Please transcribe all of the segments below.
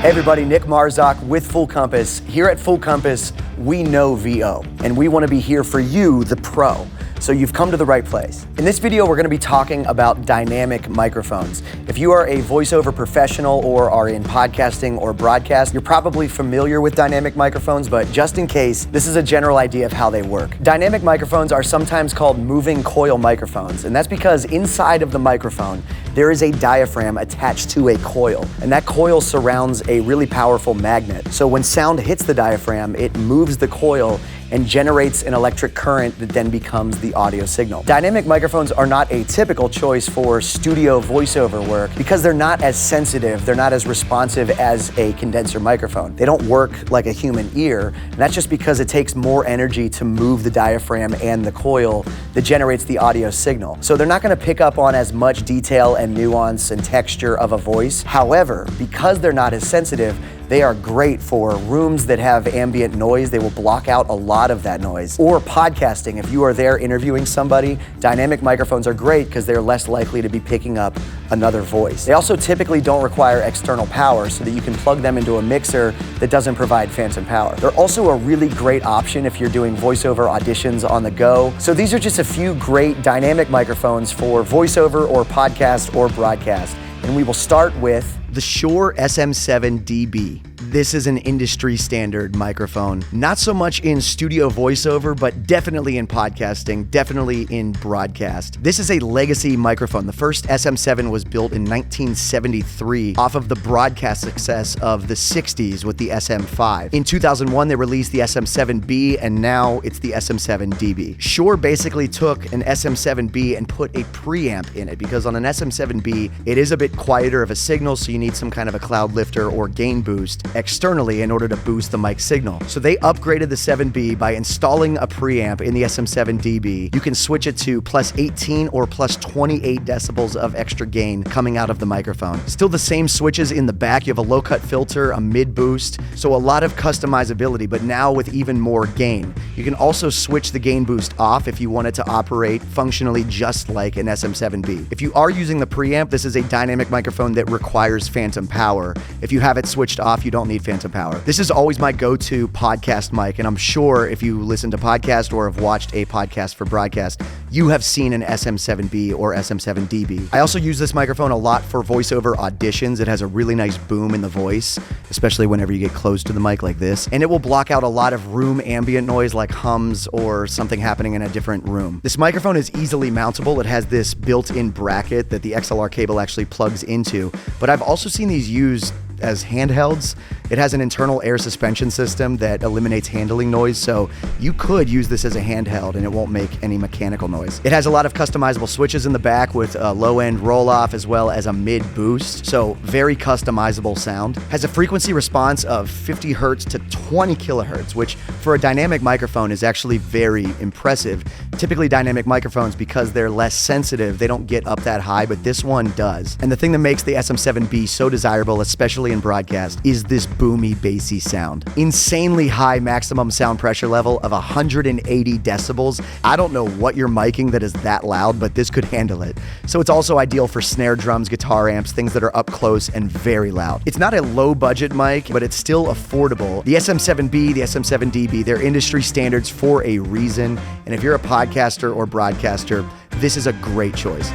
Hey everybody, Nick Marzock with Full Compass. Here at Full Compass, we know VO, and we want to be here for you, the pro. So you've come to the right place. In this video, we're going to be talking about dynamic microphones. If you are a voiceover professional or are in podcasting or broadcast, you're probably familiar with dynamic microphones, but just in case, this is a general idea of how they work. Dynamic microphones are sometimes called moving coil microphones, and that's because inside of the microphone, there is a diaphragm attached to a coil, and that coil surrounds a really powerful magnet. So when sound hits the diaphragm, it moves the coil and generates an electric current that then becomes the audio signal. Dynamic microphones are not a typical choice for studio voiceover work because they're not as sensitive, they're not as responsive as a condenser microphone. They don't work like a human ear, and that's just because it takes more energy to move the diaphragm and the coil that generates the audio signal. So they're not gonna pick up on as much detail and nuance and texture of a voice. However, because they're not as sensitive, they are great for rooms that have ambient noise. They will block out a lot of that noise. Or podcasting, if you are there interviewing somebody, dynamic microphones are great because they're less likely to be picking up another voice. They also typically don't require external power so that you can plug them into a mixer that doesn't provide phantom power. They're also a really great option if you're doing voiceover auditions on the go. So these are just a few great dynamic microphones for voiceover or podcast or broadcast. And we will start with the Shure SM7dB. This is an industry standard microphone. Not so much in studio voiceover, but definitely in podcasting, definitely in broadcast. This is a legacy microphone. The first SM7 was built in 1973 off of the broadcast success of the 60s with the SM5. In 2001, they released the SM7B, and now it's the SM7dB. Shure basically took an SM7B and put a preamp in it because on an SM7B, it is a bit quieter of a signal, so you need some kind of a cloud lifter or gain boost externally in order to boost the mic signal. So they upgraded the 7B by installing a preamp in the SM7dB. You can switch it to plus 18 or plus 28 decibels of extra gain coming out of the microphone. Still the same switches in the back. You have a low cut filter, a mid boost, so a lot of customizability, but now with even more gain. You can also switch the gain boost off if you want it to operate functionally just like an SM7B. If you are using the preamp, this is a dynamic microphone that requires phantom power. If you have it switched off, you don't need phantom power. This is always my go-to podcast mic, and I'm sure if you listen to podcast or have watched a podcast for broadcast, you have seen an SM7B or SM7dB. I also use this microphone a lot for voiceover auditions. It has a really nice boom in the voice, especially whenever you get close to the mic like this, and it will block out a lot of room ambient noise like hums or something happening in a different room. This microphone is easily mountable. It has this built-in bracket that the XLR cable actually plugs into, but I've also seen these used as handhelds. It has an internal air suspension system that eliminates handling noise, so you could use this as a handheld and it won't make any mechanical noise. It has a lot of customizable switches in the back with a low-end roll-off as well as a mid-boost, so very customizable sound. Has a frequency response of 50 hertz to 20 kilohertz, which for a dynamic microphone is actually very impressive. Typically dynamic microphones, because they're less sensitive, they don't get up that high, but this one does. And the thing that makes the SM7B so desirable, especially in broadcast, is this boomy, bassy sound. Insanely high maximum sound pressure level of 180 decibels. I don't know what you're miking that is that loud, but this could handle it. So it's also ideal for snare drums, guitar amps, things that are up close and very loud. It's not a low budget mic, but it's still affordable. The SM7B, the SM7dB, they're industry standards for a reason. And if you're a podcaster or broadcaster, this is a great choice.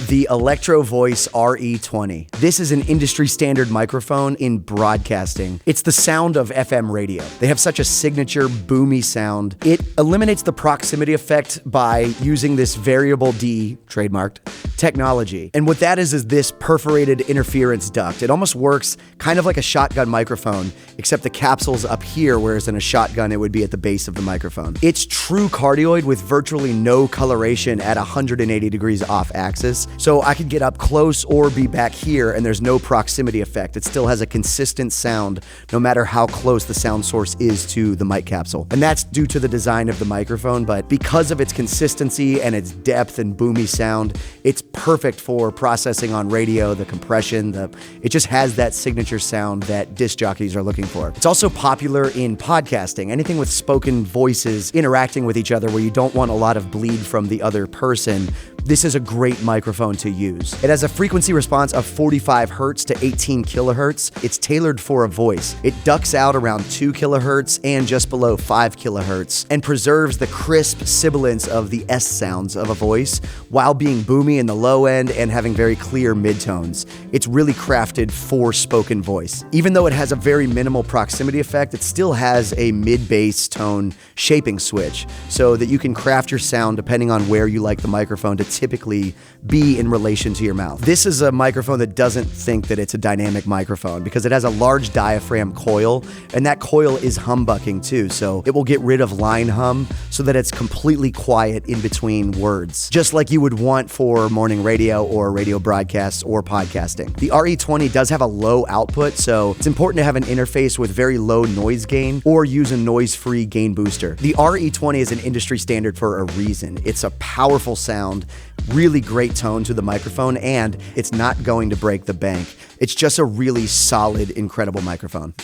The Electro-Voice RE20. This is an industry standard microphone in broadcasting. It's the sound of FM radio. They have such a signature boomy sound. It eliminates the proximity effect by using this variable D, trademarked, technology. And what that is this perforated interference duct. It almost works kind of like a shotgun microphone, except the capsule's up here, whereas in a shotgun, it would be at the base of the microphone. It's true cardioid with virtually no coloration at 180 degrees off axis. So I could get up close or be back here and there's no proximity effect. It still has a consistent sound no matter how close the sound source is to the mic capsule. And that's due to the design of the microphone, but because of its consistency and its depth and boomy sound, it's perfect for processing on radio, the compression, it just has that signature sound that disc jockeys are looking for. It's also popular in podcasting, anything with spoken voices interacting with each other where you don't want a lot of bleed from the other person. this is a great microphone to use. It has a frequency response of 45 hertz to 18 kilohertz. It's tailored for a voice. It ducks out around 2 kilohertz and just below 5 kilohertz and preserves the crisp sibilance of the S sounds of a voice while being boomy in the low end and having very clear midtones. It's really crafted for spoken voice. Even though it has a very minimal proximity effect, it still has a mid-bass tone shaping switch so that you can craft your sound depending on where you like the microphone to typically be in relation to your mouth. This is a microphone that doesn't think that it's a dynamic microphone because it has a large diaphragm coil, and that coil is humbucking too, so it will get rid of line hum so that it's completely quiet in between words, just like you would want for morning radio or radio broadcasts or podcasting. The RE20 does have a low output, so it's important to have an interface with very low noise gain or use a noise-free gain booster. The RE20 is an industry standard for a reason. It's a powerful sound, really great tone to the microphone, and it's not going to break the bank. It's just a really solid, incredible microphone.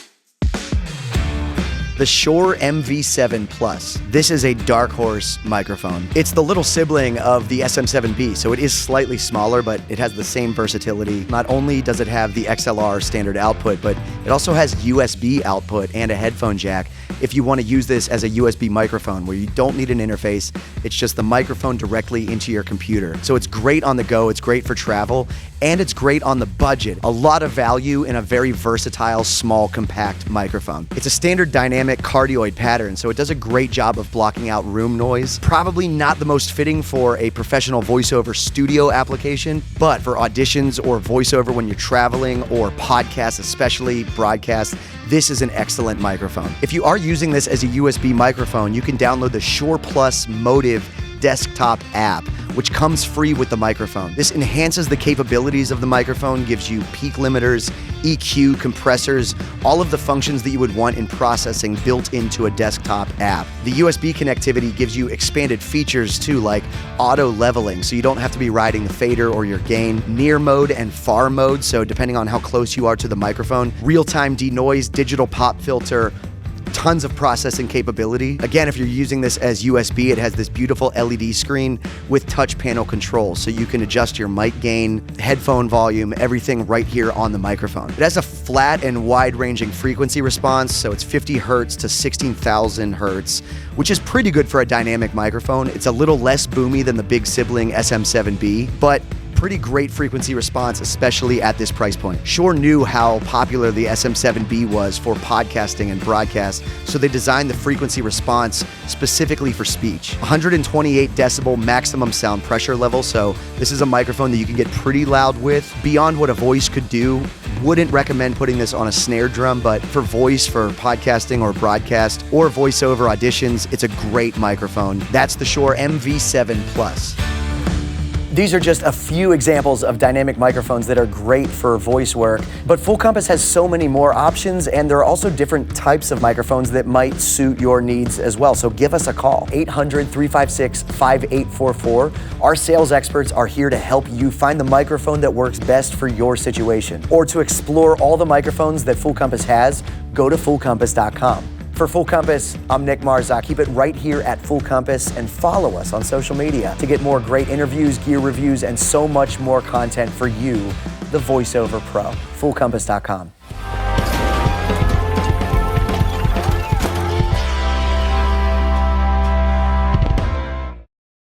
The Shure MV7 Plus. This is a dark horse microphone. It's the little sibling of the SM7B, so it is slightly smaller, but it has the same versatility. Not only does it have the XLR standard output, but it also has USB output and a headphone jack if you want to use this as a USB microphone where you don't need an interface. It's just the microphone directly into your computer. So it's great on the go, it's great for travel, and it's great on the budget. A lot of value in a very versatile, small, compact microphone. It's a standard dynamic cardioid pattern, so it does a great job of blocking out room noise. Probably not the most fitting for a professional voiceover studio application, but for auditions or voiceover when you're traveling or podcasts, especially broadcasts, this is an excellent microphone. If you are using this as a USB microphone, you can download the Shure Plus Motive desktop app, which comes free with the microphone. This enhances the capabilities of the microphone, gives you peak limiters, EQ, compressors, all of the functions that you would want in processing built into a desktop app. The USB connectivity gives you expanded features too, like auto leveling, so you don't have to be riding the fader or your gain, near mode and far mode, so depending on how close you are to the microphone, real-time denoise, digital pop filter, tons of processing capability. Again, if you're using this as USB, it has this beautiful LED screen with touch panel control, so you can adjust your mic gain, headphone volume, everything right here on the microphone. It has a flat and wide-ranging frequency response, so it's 50 hertz to 16,000 hertz, which is pretty good for a dynamic microphone. It's a little less boomy than the big sibling SM7B, but pretty great frequency response, especially at this price point. Shure knew how popular the SM7B was for podcasting and broadcast, so they designed the frequency response specifically for speech. 128 decibel maximum sound pressure level, so this is a microphone that you can get pretty loud with, beyond what a voice could do. Wouldn't recommend putting this on a snare drum, but for voice, for podcasting or broadcast, or voiceover auditions, it's a great microphone. That's the Shure MV7 Plus. These are just a few examples of dynamic microphones that are great for voice work, but Full Compass has so many more options, and there are also different types of microphones that might suit your needs as well. So give us a call, 800-356-5844. Our sales experts are here to help you find the microphone that works best for your situation. Or to explore all the microphones that Full Compass has, go to fullcompass.com. For Full Compass, I'm Nick Marzock. Keep it right here at Full Compass and follow us on social media to get more great interviews, gear reviews, and so much more content for you, the voiceover pro. fullcompass.com.